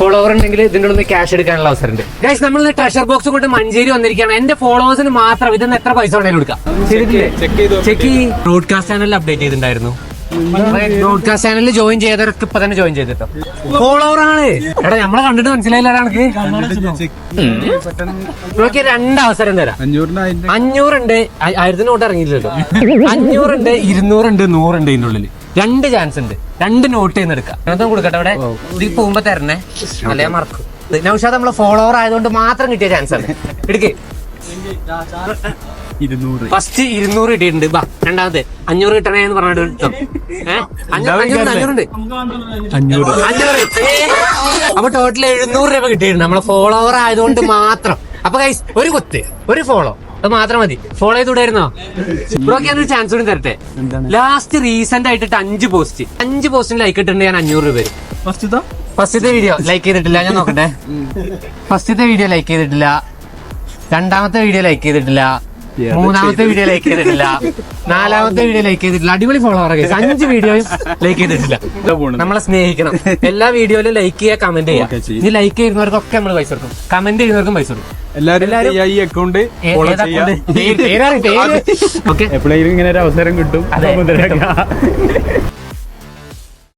Follower ഉണ്ടെങ്കിൽ ഇതിൻ്റെ ഉള്ളിൽ ക്യാഷ് എടുക്കാനുള്ള അവസരമുണ്ട്. ഗൈസ് നമ്മൾ ട്രഷർ ബോക്സ് കൊണ്ട് മഞ്ചേരി വന്നിരിക്കുകയാണ്. എന്റെ ഫോളോവേഴ്സിന് മാത്രം ഇതിന് എത്ര പൈസ വേണേലും കൊടുക്കാം. ചെക്ക് ബ്രോഡ്കാസ്റ്റ് ചാനലിൽ അപ്ഡേറ്റ് ചെയ്തിട്ടുണ്ടായിരുന്നു. ബ്രോഡ്കാസ്റ്റ് ചാനലിൽ ജോയിൻ ചെയ്തവരൊക്കെ ഇപ്പൊ തന്നെ ജോയിൻ ചെയ്തിട്ടോ. ഫോളോവർ ആണ്. എടാ നമ്മളെ കണ്ടിട്ട് മനസ്സിലായില്ല. നോക്കിയ 2 അവസരം തരാം. 500 ഉണ്ട്, 1000 നോട്ട് ഇറങ്ങിയില്ലല്ലോ. 500 ഉണ്ട്, 200 ഉണ്ട്, 100 ഉണ്ട്. ഇതിന്റെ ഉള്ളിൽ 2 ചാൻസ് ഉണ്ട്. 2 നോട്ട് ചെയ്യുന്ന എടുക്കാം. അതൊന്നും കൊടുക്കട്ടെ. അവിടെ ഇതിൽ പോകുമ്പോ തരണേ, അല്ലെ മറക്കും. നൗഷാദ് നമ്മളെ ഫോളോവർ ആയതുകൊണ്ട് മാത്രം കിട്ടിയ ചാൻസ് ആണ്. എടുക്കേ. ഫസ്റ്റ് 200 കിട്ടിയിട്ടുണ്ട്. ബാ രണ്ടാമത്തെ 500 കിട്ടണേന്ന് പറഞ്ഞിട്ട് 500 അപ്പൊ ടോട്ടൽ 700 രൂപ കിട്ടിയിട്ടുണ്ട് നമ്മളെ ഫോളോവർ ആയതുകൊണ്ട് മാത്രം. അപ്പൊ ഗൈസ് ഒരു കുത്ത്, ഒരു ഫോളോ, അത് മാത്രം മതി. ഫോളോ ചെയ്ത് വിടായിരുന്നോ? ബ്രോക്ക് ഞാനൊരു ചാൻസ് കൂടി തരട്ടെ. ലാസ്റ്റ് റീസെന്റ് ആയിട്ട് 5 പോസ്റ്റിന് ലൈക്ക് ഇട്ടിട്ടുണ്ട്. ഞാൻ 500 രൂപ വരും. ഫസ്റ്റത്തെ വീഡിയോ ലൈക്ക് ചെയ്തിട്ടില്ല. ഞാൻ നോക്കട്ടെ. ഫസ്റ്റത്തെ വീഡിയോ ലൈക്ക് ചെയ്തിട്ടില്ല. രണ്ടാമത്തെ വീഡിയോ ലൈക്ക് ചെയ്തിട്ടില്ല. മൂന്നാമത്തെ വീഡിയോ ലൈക്ക് ചെയ്തിട്ടില്ല. നാലാമത്തെ വീഡിയോ ലൈക്ക് ചെയ്തിട്ടില്ല. അടിപൊളി ഫോളോവർ. 5 വീഡിയോയും ലൈക്ക് ചെയ്തിട്ടില്ല. നമ്മളെ സ്നേഹിക്കണം. എല്ലാ വീഡിയോയിലും ലൈക്ക് ചെയ്യുക, കമന്റ് ചെയ്യുക. ഇനി ലൈക്ക് ചെയ്യുന്നവർക്കൊക്കെ നമ്മൾ പൈസ കൊടുക്കും, കമന്റ് ചെയ്യുന്നവർക്കും പൈസ കൊടുക്കും. എപ്പോഴെങ്കിലും ഇങ്ങനെ ഒരു അവസരം കിട്ടും.